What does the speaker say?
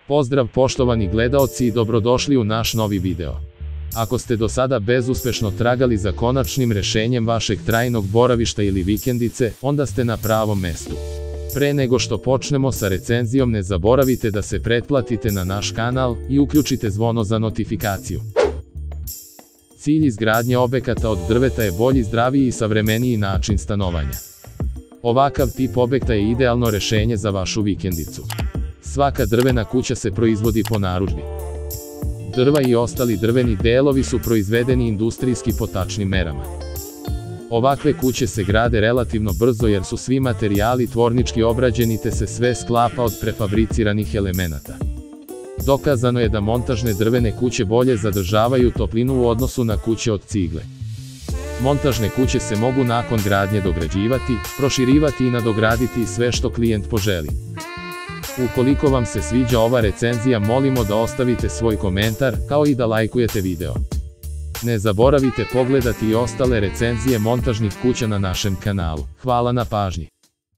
Pozdrav poštovani gledaoci i dobrodošli u naš novi video. Ako ste do sada bezuspešno tragali za konačnim rešenjem vašeg trajnog boravišta ili vikendice, onda ste na pravom mestu. Pre nego što počnemo sa recenzijom, ne zaboravite da se pretplatite na naš kanal i uključite zvono za notifikaciju. Cilj izgradnje objekata od drveta je bolji, zdraviji i savremeniji način stanovanja. Ovakav tip objekta je idealno rešenje za vašu vikendicu. Svaka drvena kuća se proizvodi po narudžbi. Drva i ostali drveni delovi su proizvedeni industrijski po tačnim merama. Ovakve kuće se grade relativno brzo jer su svi materijali tvornički obrađeni te se sve sklapa od prefabriciranih elemenata. Dokazano je da montažne drvene kuće bolje zadržavaju toplinu u odnosu na kuće od cigle. Montažne kuće se mogu nakon gradnje dograđivati, proširivati i nadograditi sve što klijent poželi. Ukoliko vam se sviđa ova recenzija, molimo da ostavite svoj komentar, kao i da lajkujete video. Ne zaboravite pogledati i ostale recenzije montažnih kuća na našem kanalu. Hvala na pažnji.